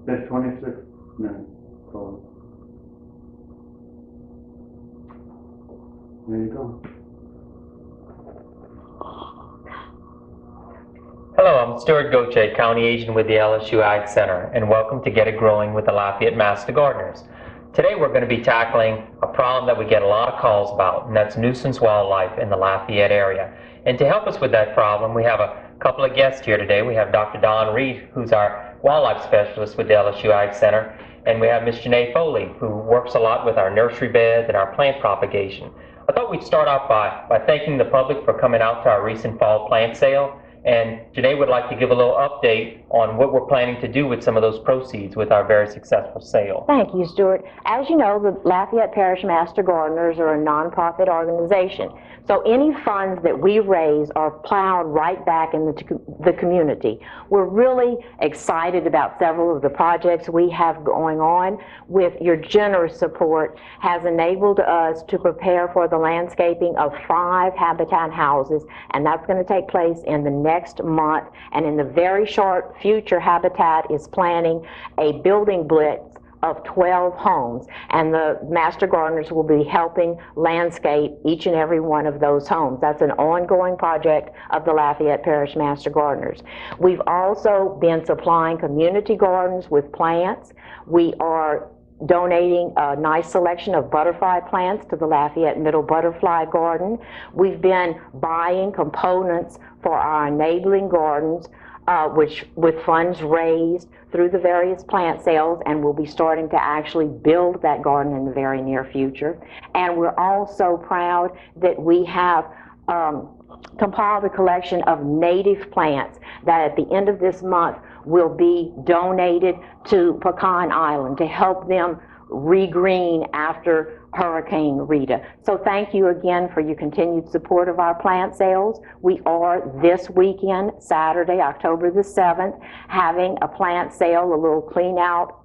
There's 26 minutes. So there you go. Hello, I'm Stuart Goche, County Agent with the LSU Ag Center, and welcome to Get It Growing with the Lafayette Master Gardeners. Today we're going to be tackling a problem that we get a lot of calls about, and that's nuisance wildlife in the Lafayette area. And to help us with that problem, we have a couple of guests here today. We have Dr. Don Reed, who's our wildlife specialist with the LSU Ag Center, and we have Ms. Janae Foley, who works a lot with our nursery beds and our plant propagation. I thought we'd start off by thanking the public for coming out to our recent fall plant sale. And Janae would like to give a little update on what we're planning to do with some of those proceeds with our very successful sale. Thank you, Stuart. As you know, the Lafayette Parish Master Gardeners are a nonprofit organization. So any funds that we raise are plowed right back in the community. We're really excited about several of the projects we have going on. With your generous support has enabled us to prepare for the landscaping of 5 habitat houses, and that's going to take place in the next month. And in the very short future, Habitat is planning a building blitz of 12 homes, and the Master Gardeners will be helping landscape each and every one of those homes. That's an ongoing project of the Lafayette Parish Master Gardeners. We've also been supplying community gardens with plants. We are donating a nice selection of butterfly plants to the Lafayette Middle Butterfly Garden. We've been buying components for our enabling gardens, which with funds raised through the various plant sales, and we'll be starting to actually build that garden in the very near future. And we're also proud that we have compiled a collection of native plants that at the end of this month will be donated to Pecan Island to help them regreen after Hurricane Rita. So thank you again for your continued support of our plant sales. We are this weekend, Saturday, October the 7th, having a plant sale, a little clean out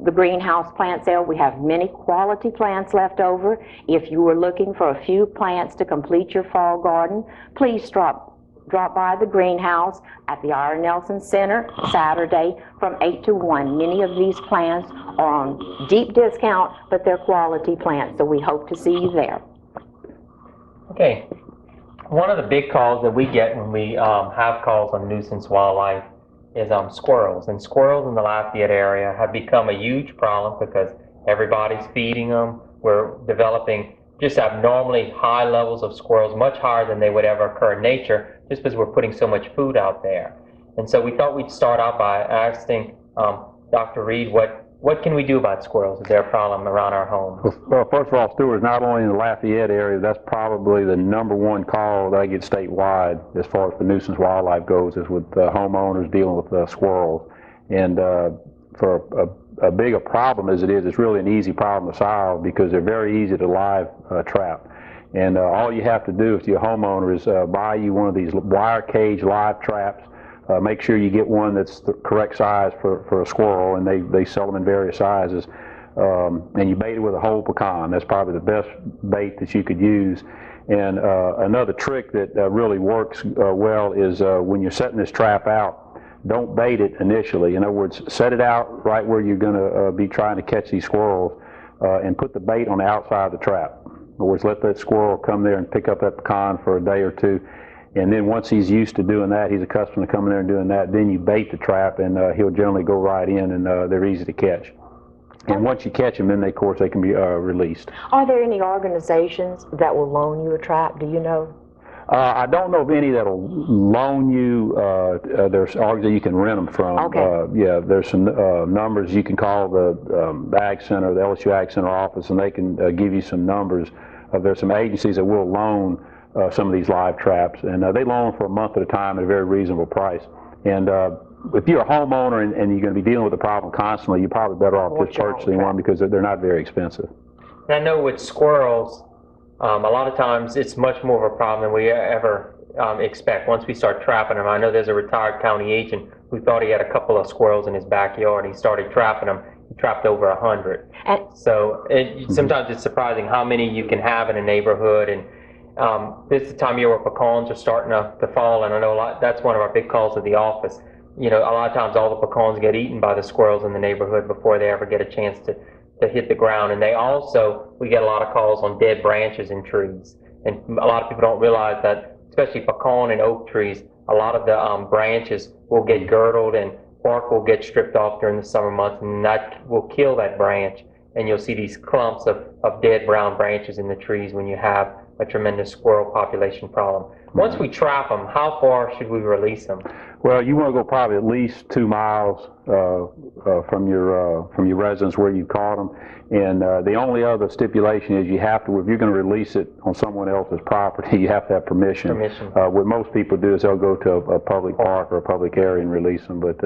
the greenhouse plant sale. We have many quality plants left over. If you were looking for a few plants to complete your fall garden, please drop by the greenhouse at the Ira Nelson Center Saturday from 8 to 1. Many of these plants are on deep discount, but they're quality plants, so we hope to see you there. Okay, one of the big calls that we get when we have calls on nuisance wildlife is squirrels. And squirrels in the Lafayette area have become a huge problem because everybody's feeding them. We're developing just abnormally high levels of squirrels, much higher than they would ever occur in nature, just because we're putting so much food out there. And so we thought we'd start out by asking Dr. Reed, what can we do about squirrels? Is there a problem around our home? Well, first of all, Stuart, not only in the Lafayette area, that's probably the #1 call that I get statewide as far as the nuisance wildlife goes, is with homeowners dealing with squirrels. And for a big a problem as it is, it's really an easy problem to solve because they're very easy to live trap. And all you have to do if you're a homeowner is buy you one of these wire cage live traps. Make sure you get one that's the correct size for a squirrel, and they sell them in various sizes. And you bait it with a whole pecan. That's probably the best bait that you could use. And another trick that really works well is when you're setting this trap out, don't bait it initially. In other words, set it out right where you're going to be trying to catch these squirrels, and put the bait on the outside of the trap. In other words, let that squirrel come there and pick up that pecan for a day or two. And then once he's used to doing that, he's accustomed to coming there and doing that, then you bait the trap, and he'll generally go right in, and they're easy to catch. And once you catch them, then of course they can be released. Are there any organizations that will loan you a trap? Do you know? I don't know of any that'll loan you. There's organizations you can rent them from. Okay. Yeah, there's some numbers you can call the Ag Center, the LSU Ag Center office, and they can give you some numbers. There's some agencies that will loan some of these live traps, and they loan for a month at a time at a very reasonable price. And if you're a homeowner and you're going to be dealing with the problem constantly, you're probably better off just purchasing one because they're not very expensive. And I know with squirrels, a lot of times it's much more of a problem than we ever expect once we start trapping them. I know there's a retired county agent who thought he had a couple of squirrels in his backyard. He started trapping them. He trapped over 100. So sometimes it's surprising how many you can have in a neighborhood. And this is the time of year where pecans are starting to fall, and I know that's one of our big calls at the office. you know, a lot of times all the pecans get eaten by the squirrels in the neighborhood before they ever get a chance to hit the ground. And we get a lot of calls on dead branches in trees. And a lot of people don't realize that, especially pecan and oak trees, a lot of the branches will get girdled and bark will get stripped off during the summer months, and that will kill that branch. And you'll see these clumps of dead brown branches in the trees when you have a tremendous squirrel population problem. Once we trap them, how far should we release them? Well, you want to go probably at least 2 miles from your residence where you caught them, and the only other stipulation is you have to, if you're going to release it on someone else's property, you have to have permission. What most people do is they'll go to a public park or a public area and release them, but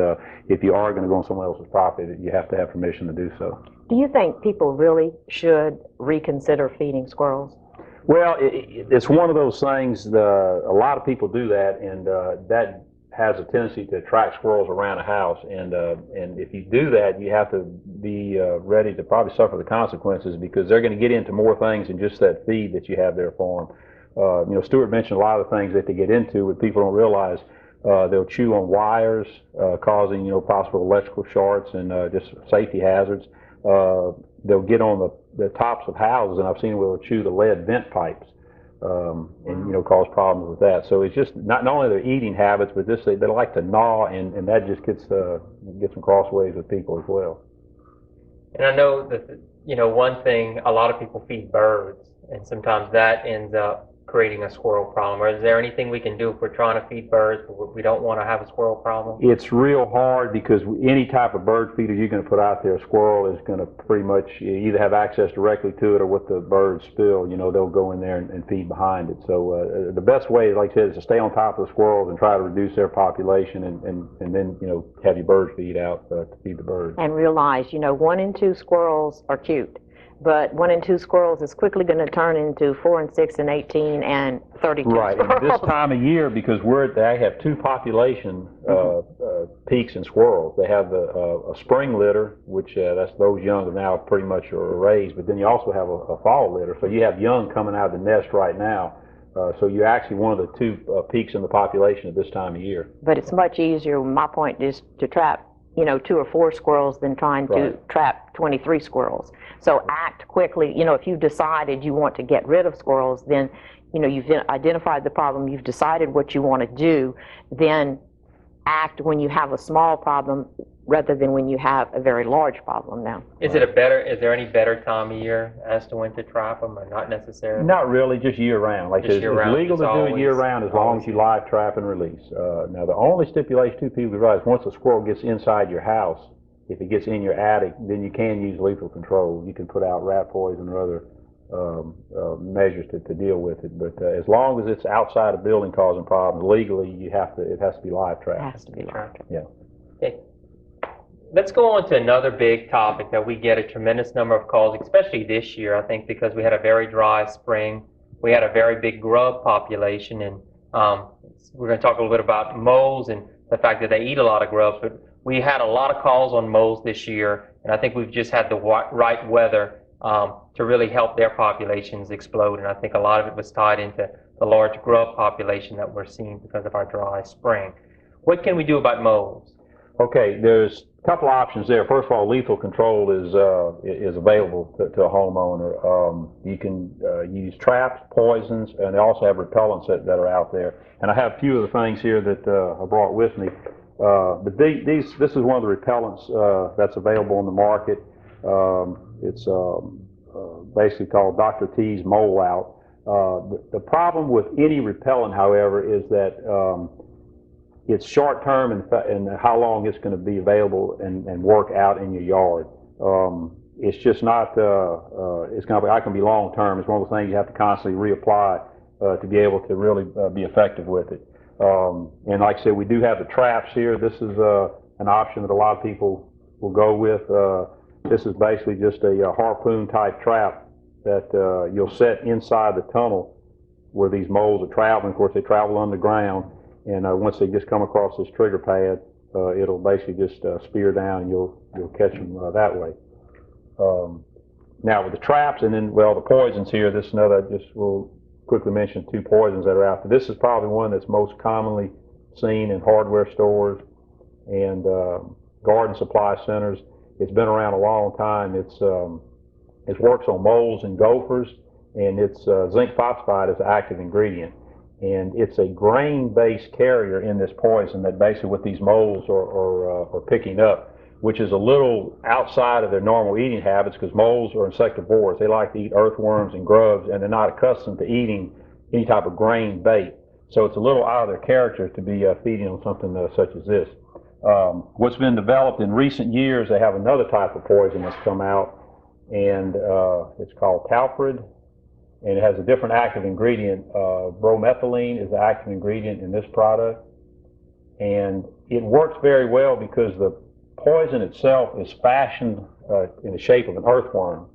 if you are going to go on someone else's property, you have to have permission to do so. Do you think people really should reconsider feeding squirrels? Well, it's one of those things, a lot of people do that, and that has a tendency to attract squirrels around a house, and if you do that, you have to be ready to probably suffer the consequences, because they're going to get into more things than just that feed that you have there for them. You know, Stuart mentioned a lot of things that they get into, but people don't realize they'll chew on wires, causing, you know, possible electrical shorts and just safety hazards. They'll get on the tops of houses, and I've seen where they'll chew the lead vent pipes, and, you know, cause problems with that. So it's just not only their eating habits, but they like to gnaw, and that just gets some crossways with people as well. And I know that, you know, one thing, a lot of people feed birds, and sometimes that ends up creating a squirrel problem. Or is there anything we can do if we're trying to feed birds but we don't want to have a squirrel problem? It's real hard, because any type of bird feeder you're going to put out there, a squirrel is going to pretty much either have access directly to it, or what the birds spill, you know, they'll go in there and feed behind it. So the best way, like I said, is to stay on top of the squirrels and try to reduce their population, and then, you know, have your bird feed out to feed the birds. And realize, you know, 1 in 2 squirrels are cute, but 1 in 2 squirrels is quickly going to turn into 4 and 6 and 18 and 32 right. squirrels. And this time of year, because I have 2 population peaks in squirrels. They have a spring litter, which that's those young now pretty much are raised, but then you also have a fall litter. So you have young coming out of the nest right now. So you're actually one of the 2 peaks in the population at this time of year. But it's much easier, my point is, to trap, you know, 2 or 4 squirrels than trying to trap 23 squirrels. So act quickly. You know, if you've decided you want to get rid of squirrels, then, you know, you've identified the problem, you've decided what you want to do, then act when you have a small problem rather than when you have a very large problem now. Is there any better time of year as to when to trap them, or not necessarily? Not really, just year round. Like it's legal to do it year round as long as you live trap and release. Now the only stipulation too, people realize, once a squirrel gets inside your house, if it gets in your attic, then you can use lethal control. You can put out rat poison or other measures to deal with it. But as long as it's outside a building causing problems, legally it has to be live trapped. It has to be live trapped. Yeah. Okay. Let's go on to another big topic that we get a tremendous number of calls, especially this year, I think, because we had a very dry spring. We had a very big grub population, and we're going to talk a little bit about moles and the fact that they eat a lot of grubs. But we had a lot of calls on moles this year, and I think we've just had the right weather to really help their populations explode. And I think a lot of it was tied into the large grub population that we're seeing because of our dry spring. What can we do about moles? Okay, there's a couple options there. First of all, lethal control is available to a homeowner. You can use traps, poisons, and they also have repellents that are out there. And I have a few of the things here that I brought with me. But this is one of the repellents that's available on the market. It's basically called Dr. T's Mole Out. The problem with any repellent, however, is that it's short term and how long it's going to be available and work out in your yard. It's just not, it's going to be long term. It's one of those things you have to constantly reapply to be able to really be effective with it. And like I said, we do have the traps here. This is an option that a lot of people will go with. This is basically just a harpoon type trap that you'll set inside the tunnel where these moles are traveling. Of course, they travel underground. And once they just come across this trigger pad, it'll basically just spear down, and you'll catch them that way. Now with the traps, and then, well, the poisons here, this is another, we'll quickly mention 2 poisons that are out there. This is probably one that's most commonly seen in hardware stores and garden supply centers. It's been around a long time. It works on moles and gophers, and it's zinc phosphide is an active ingredient. And it's a grain-based carrier in this poison that basically what these moles are picking up, which is a little outside of their normal eating habits, because moles are insectivores. They like to eat earthworms and grubs, and they're not accustomed to eating any type of grain bait. So it's a little out of their character to be feeding on something such as this. What's been developed in recent years, they have another type of poison that's come out, and it's called talprid, and it has a different active ingredient. Bromethylene is the active ingredient in this product, and it works very well because the poison itself is fashioned in the shape of an earthworm,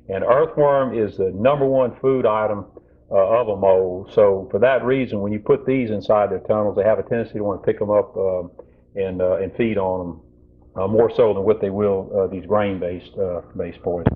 and earthworm is the #1 food item of a mole. So for that reason, when you put these inside their tunnels, they have a tendency to want to pick them up and feed on them more so than what they will these grain-based poison.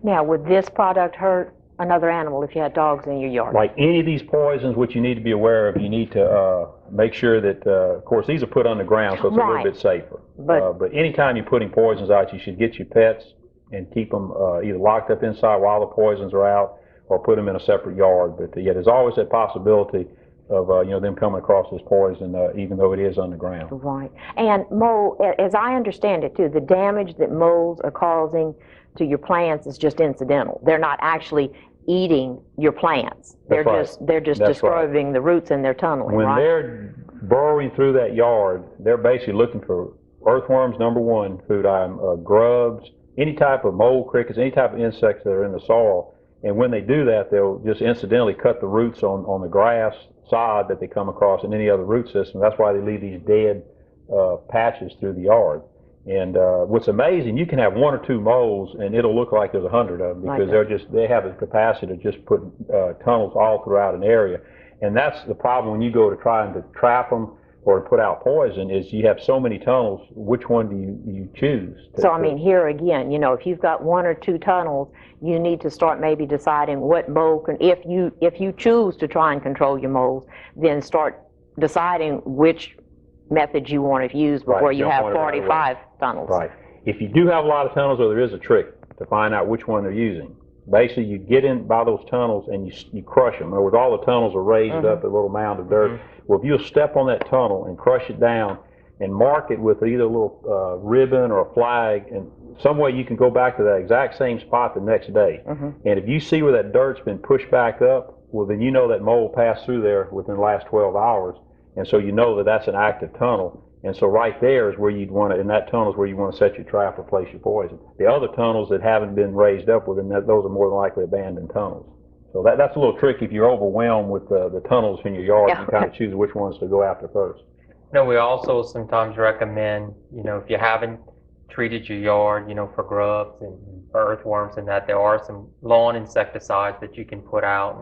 Now, would this product hurt another animal if you had dogs in your yard? Like any of these poisons, what you need to be aware of, you need to make sure that, of course, these are put underground, so it's a little bit safer. But anytime you're putting poisons out, you should get your pets and keep them either locked up inside while the poisons are out, or put them in a separate yard. But yeah, there's always that possibility of them coming across this poison, even though it is underground. Right. And mole, as I understand it too, the damage that moles are causing to your plants is just incidental. They're not actually eating your plants. They're just disturbing the roots in their tunneling. When they're burrowing through that yard, they're basically looking for earthworms, #1 food item, grubs, any type of mole, crickets, any type of insects that are in the soil. And when they do that, they'll just incidentally cut the roots on the grass, sod that they come across, and any other root system. That's why they leave these dead patches through the yard. And what's amazing, you can have 1 or 2 moles, and it'll look like there's 100 of them, because they have the capacity to just put tunnels all throughout an area. And that's the problem when you go to trying to trap them or to put out poison, is you have so many tunnels. Which one do you choose? So I mean, here again, if you've got 1 or 2 tunnels, you need to start maybe deciding what mole can. If you choose to try and control your moles, then start deciding which method you want to use before you have 45 tunnels. Right. If you do have a lot of tunnels, though, there is a trick to find out which one they're using. Basically, you get in by those tunnels and you crush them. In other words, all the tunnels are raised up a little mound of dirt. Well, if you'll step on that tunnel and crush it down and mark it with either a little ribbon or a flag, and some way you can go back to that exact same spot the next day. And if you see where that dirt's been pushed back up, well, then you know that mole passed through there within the last 12 hours. And so you know that that's an active tunnel. And so right there is where you'd want to, in that tunnel is where you want to set your trap or place your poison. The other tunnels that haven't been raised up within that, those are more than likely abandoned tunnels. So that's a little tricky if you're overwhelmed with the tunnels in your yard. You kind of choose which ones to go after first. We also sometimes recommend, if you haven't treated your yard, for grubs and earthworms and that, there are some lawn insecticides that you can put out,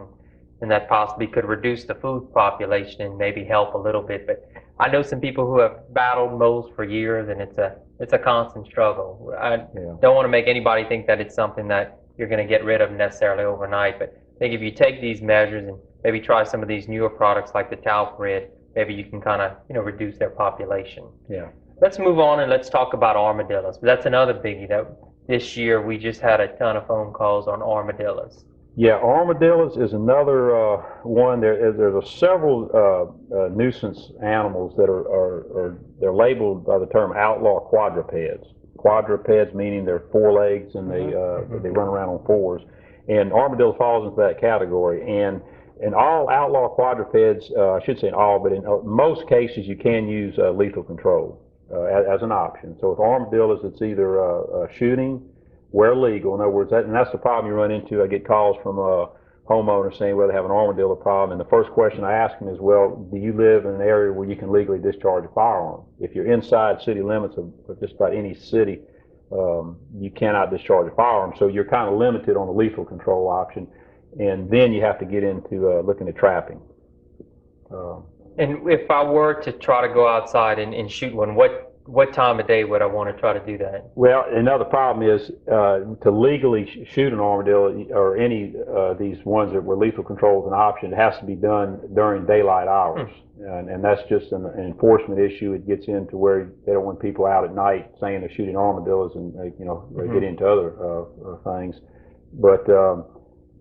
and that possibly could reduce the food population and maybe help a little bit. But I know some people who have battled moles for years, and it's a constant struggle. I don't want to make anybody think that it's something that you're going to get rid of necessarily overnight, but I think if you take these measures and maybe try some of these newer products like the talprid, maybe you can kind of reduce their population. Yeah. Let's move on and let's talk about armadillos. That's another biggie that this year we just had a ton of phone calls on armadillos. Yeah, armadillos is another one. There's several nuisance animals that they're labeled by the term outlaw quadrupeds. Quadrupeds meaning they're 4 legs and they run around on 4s, and armadillo falls into that category. And in all outlaw quadrupeds, I should say in all, but in most cases you can use lethal control as an option. So with armadillos, it's either shooting where legal. In other words, that's the problem you run into. I get calls from homeowners saying, well, they have an armadillo problem, and the first question I ask them is, well, do you live in an area where you can legally discharge a firearm? If you're inside city limits of just about any city, you cannot discharge a firearm, so you're kind of limited on the lethal control option, and then you have to get into looking at trapping. And if I were to try to go outside and shoot one, what what time of day would I want to try to do that? Well, another problem is to legally shoot an armadillo or any these ones that were lethal control is an option. It has to be done during daylight hours, and that's just an enforcement issue. It gets into where they don't want people out at night saying they're shooting armadillos, and they get into other things. But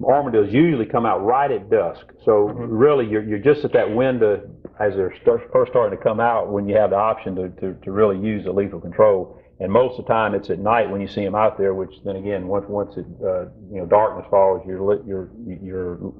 armadillos usually come out right at dusk, so really you're just at that window as they're first starting to come out when you have the option to really use the lethal control. And most of the time it's at night when you see them out there, which then again once it darkness falls, you're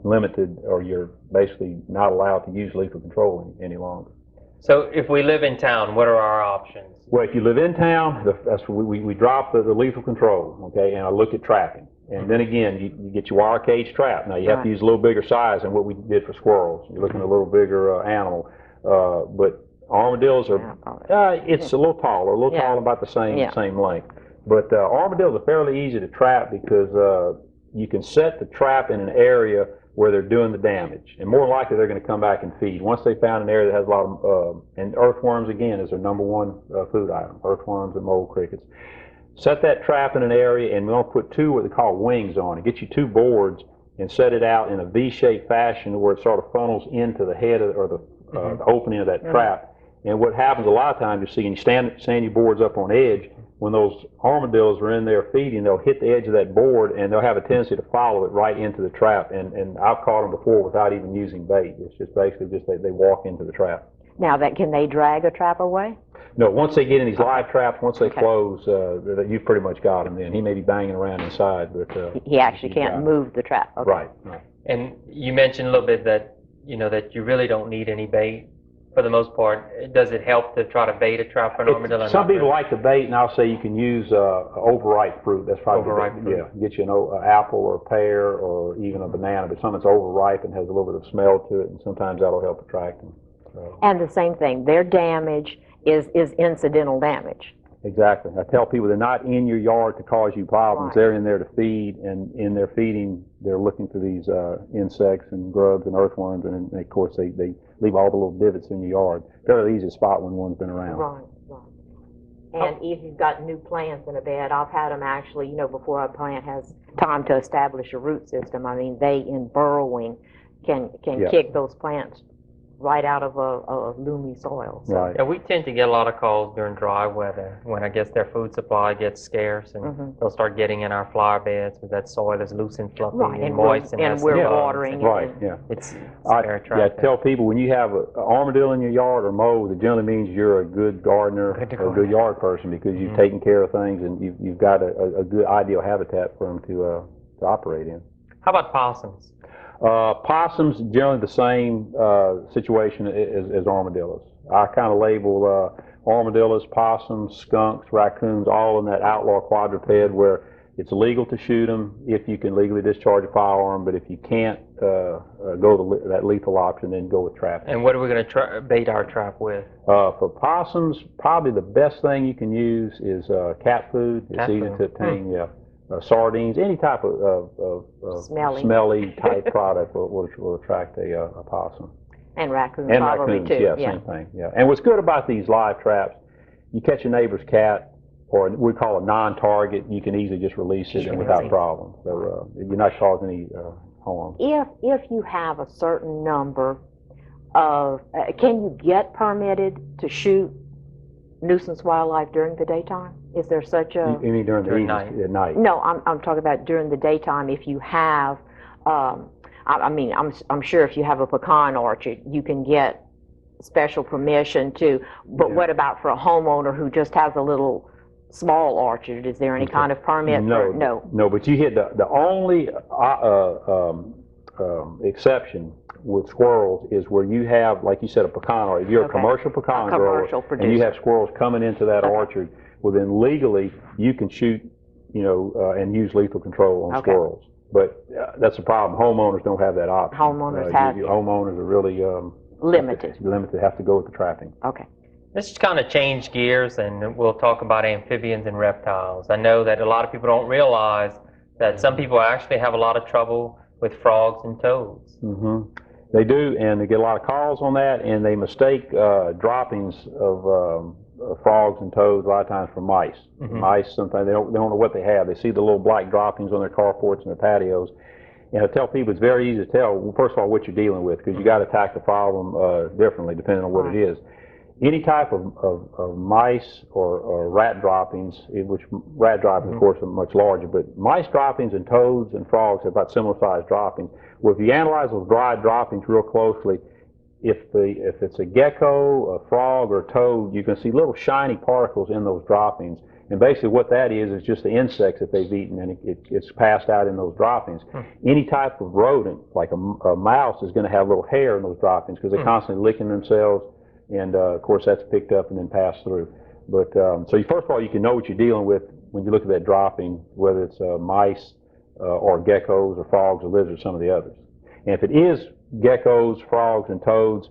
limited, or you're basically not allowed to use lethal control any longer. So if we live in town, what are our options? Well, if you live in town, we drop the lethal control, okay, and I look at trapping. And then again, you get your wire cage trap. Now you have to use a little bigger size than what we did for squirrels. You're looking at a little bigger animal, but armadillos are it's a little taller, about the same length. But armadillos are fairly easy to trap because you can set the trap in an area where they're doing the damage, and more likely they're going to come back and feed. Once they found an area that has a lot of and earthworms again is their number one food item. Earthworms and mole crickets. Set that trap in an area, and we're going to put two what they call wings on it. Get you two boards and set it out in a V-shaped fashion where it sort of funnels into the head or the opening of that trap. And what happens a lot of times, you see, and you stand your boards up on edge, when those armadillos are in there feeding, they'll hit the edge of that board and they'll have a tendency to follow it right into the trap. And I've caught them before without even using bait. It's just basically they walk into the trap. Now, can they drag a trap away? No, once they get in these live traps, once they close, you've pretty much got him then. He may be banging around inside, but he actually can't move the trap. Okay. Right. And you mentioned a little bit that that you really don't need any bait for the most part. Does it help to try to bait a trap for an armadillo? Some people like the bait, and I'll say you can use overripe fruit. That's probably overripe fruit. Yeah, get you an apple or a pear or even a banana, but something that's overripe and has a little bit of smell to it, and sometimes that'll help attract them. And the same thing, their damage is incidental damage. Exactly. I tell people they're not in your yard to cause you problems. Right. They're in there to feed, and in their feeding, they're looking for these insects and grubs and earthworms, and of course they leave all the little divots in your yard. Fairly easy to spot when one's been around. Right. And if you've got new plants in a bed, I've had them actually, before a plant has time to establish a root system, I mean, they, in burrowing, can kick those plants right out of a loomy soil. So. Right. Yeah, we tend to get a lot of calls during dry weather when I guess their food supply gets scarce, and they'll start getting in our flower beds because that soil is loose and fluffy and moist. And we're watering it. Right, yeah. It's very attractive. I tell people when you have an armadillo in your yard or moles, it generally means you're a good gardener or a good yard person because you've taken care of things and you've got a good ideal habitat for them to operate in. How about possums? Possums, generally the same situation as armadillos. I kind of label armadillos, possums, skunks, raccoons, all in that outlaw quadruped where it's illegal to shoot them if you can legally discharge a firearm, but if you can't go that lethal option, then go with trapping. And what are we going to bait our trap with? For possums, probably the best thing you can use is cat food. It's easy to obtain, sardines, any type of smelly type product will attract a possum. And raccoons and probably raccoons, too. Same thing. Yeah. And what's good about these live traps, you catch a neighbor's cat, or we call a non-target, you can easily just release it without problem. So you're not causing any harm. If you have a certain number of, can you get permitted to shoot nuisance wildlife during the daytime? Is there such a... You mean during night? At night? No, I'm talking about during the daytime. If you have, I'm sure if you have a pecan orchard, you can get special permission to, but what about for a homeowner who just has a little small orchard? Is there any kind of permit? No, but you hit the only exception with squirrels is where you have, like you said, a pecan orchard. If you're a commercial pecan grower and you have squirrels coming into that orchard, well then legally you can shoot, and use lethal control on squirrels. But that's the problem. Homeowners don't have that option. Homeowners are really limited. Have to go with the trapping. Okay. Let's just kind of change gears and we'll talk about amphibians and reptiles. I know that a lot of people don't realize that some people actually have a lot of trouble with frogs and toads. They do, and they get a lot of calls on that, and they mistake droppings of frogs and toads a lot of times from mice. Mice, sometimes they don't know what they have. They see the little black droppings on their carports and their patios. And I tell people it's very easy to tell, well, first of all, what you're dealing with, because you got to attack the problem differently depending on what it is. Any type of mice or rat droppings, which rat droppings, of course, are much larger, but mice droppings and toads and frogs are about similar sized droppings. Well, if you analyze those dry droppings real closely, if it's a gecko, a frog, or a toad, you can see little shiny particles in those droppings. And basically what that is just the insects that they've eaten, and it's passed out in those droppings. Any type of rodent, like a mouse, is going to have little hair in those droppings because they're constantly licking themselves, and of course that's picked up and then passed through. But so first of all, you can know what you're dealing with when you look at that dropping, whether it's mice or geckos or frogs or lizards, some of the others. And if it is geckos, frogs, and toads,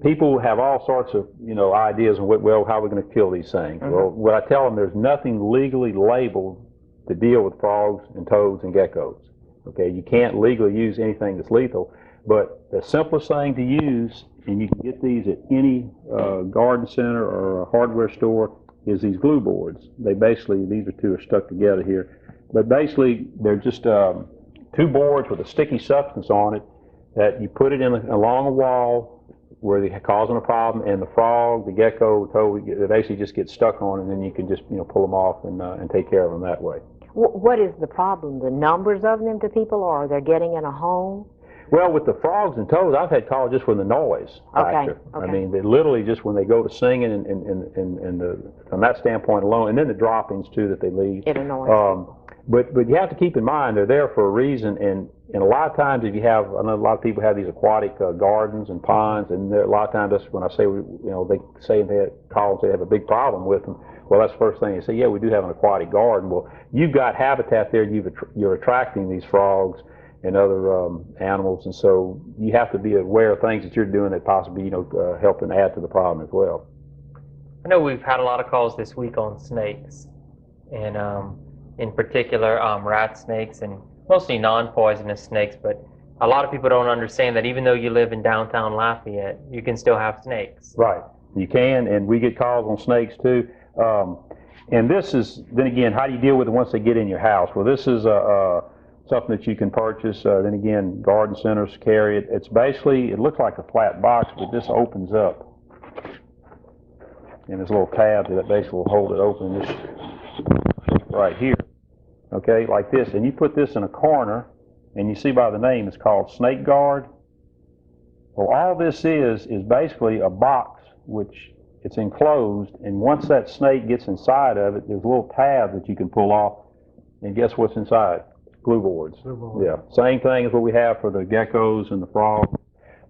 people have all sorts of ideas on how we're going to kill these things. Well, what I tell them, there's nothing legally labeled to deal with frogs and toads and geckos. Okay, you can't legally use anything that's lethal, but the simplest thing to use, and you can get these at any garden center or a hardware store, is these glue boards. These two are stuck together here, but basically they're just two boards with a sticky substance on it that you put it along a wall where they're causing a problem, and the frog, the gecko, the toad, they basically just get stuck on, and then you can just pull them off and take care of them that way. What is the problem? The numbers of them to people, or they're getting in a home? Well, with the frogs and toads, I've had calls just from the noise factor. I mean, they literally just when they go to singing and from that standpoint alone, and then the droppings too that they leave. It annoys. But you have to keep in mind they're there for a reason, and a lot of times if you have, I know a lot of people have these aquatic gardens and ponds, and a lot of times that's when I say they say they call and say they have a big problem with them. Well, that's the first thing they say. Yeah, we do have an aquatic garden. Well, you've got habitat there. You're attracting these frogs and other animals, and so you have to be aware of things that you're doing that possibly helping add to the problem as well. I know we've had a lot of calls this week on snakes, and in particular rat snakes and mostly non-poisonous snakes, but a lot of people don't understand that even though you live in downtown Lafayette, you can still have snakes. Right, you can, and we get calls on snakes too. And this is, then again, how do you deal with it once they get in your house? Well, this is something that you can purchase. Then again, garden centers carry it. It's basically, it looks like a flat box, but this opens up. And there's a little tab that basically will hold it open just right here. Okay, like this. And you put this in a corner, and you see by the name it's called Snake Guard. Well, all this is basically a box which it's enclosed, and once that snake gets inside of it, there's a little tab that you can pull off, and guess what's inside? Glue boards. Yeah, same thing as what we have for the geckos and the frogs.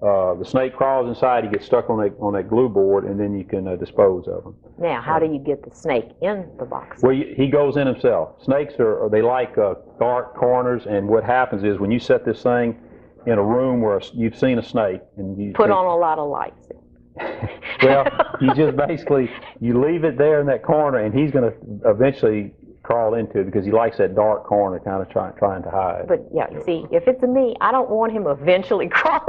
The snake crawls inside, he gets stuck on that glue board, and then you can dispose of them. Now, how do you get the snake in the box? Well, he goes in himself. Snakes they like dark corners, and what happens is when you set this thing in a room where you've seen a snake, and you put on a lot of lights. Well, you just basically, you leave it there in that corner, and he's going to eventually crawl into it because he likes that dark corner kind of trying to hide. But yeah, you see, if it's me, I don't want him eventually crawling.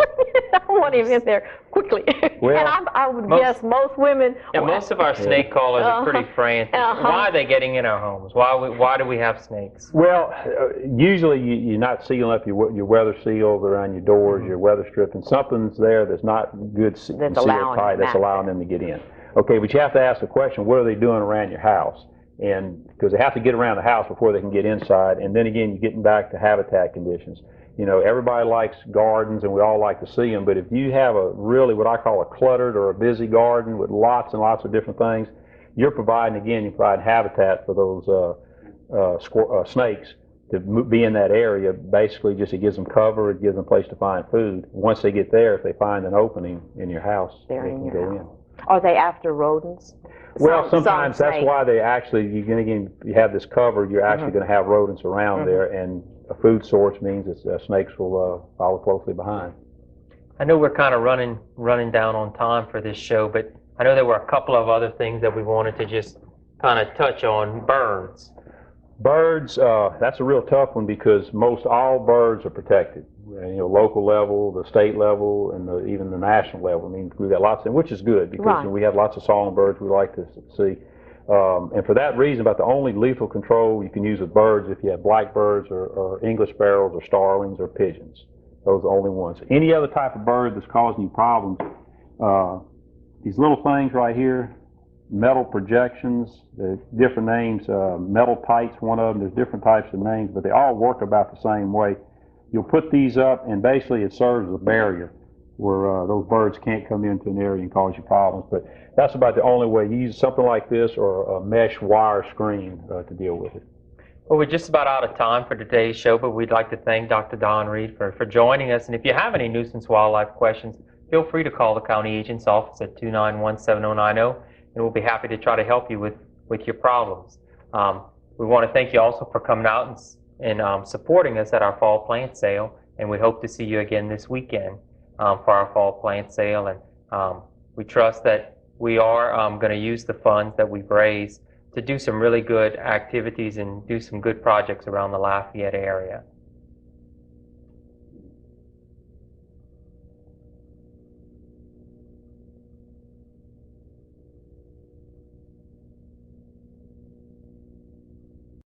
I want him in there quickly. Well, and I would guess most women... Yeah, most of our snake callers are pretty frantic. Why are they getting in our homes? Why do we have snakes? Well, usually you're not sealing up your weather seals around your doors, your weather strip, and something's there that's not good sealed tight that's allowing them to get in. Okay, but you have to ask the question, what are they doing around your house? And because they have to get around the house before they can get inside, and then again, you're getting back to habitat conditions. Everybody likes gardens, and we all like to see them, but if you have a really what I call a cluttered or a busy garden with lots and lots of different things, you're providing habitat for those snakes to be in that area. Basically, just it gives them cover, it gives them a place to find food. Once they get there, if they find an opening in your house, they can go in. Are they after rodents? Well, sometimes that's why they actually, you have this cover, you're actually going to have rodents around there, and a food source means that snakes will follow closely behind. I know we're kind of running down on time for this show, but I know there were a couple of other things that we wanted to just kind of touch on. Birds. Birds, that's a real tough one because most all birds are protected. local level, the state level, and even the national level. I mean, we've got lots, which is good because Right. we have lots of songbirds we like to see. And for that reason, about the only lethal control you can use with birds if you have blackbirds or English sparrows or starlings or pigeons. Those are the only ones. Any other type of bird that's causing you problems, these little things right here, metal projections, there's different names, metal tights, one of them, there's different types of names, but they all work about the same way. You'll put these up and basically it serves as a barrier where those birds can't come into an area and cause you problems. But that's about the only way. You use something like this or a mesh wire screen to deal with it. Well, we're just about out of time for today's show, but we'd like to thank Dr. Don Reed for joining us. And if you have any nuisance wildlife questions, feel free to call the county agent's office at 291-7090, and we'll be happy to try to help you with your problems. We want to thank you also for coming out and supporting us at our fall plant sale, and we hope to see you again this weekend for our fall plant sale. And we trust that we are going to use the funds that we've raised to do some really good activities and do some good projects around the Lafayette area.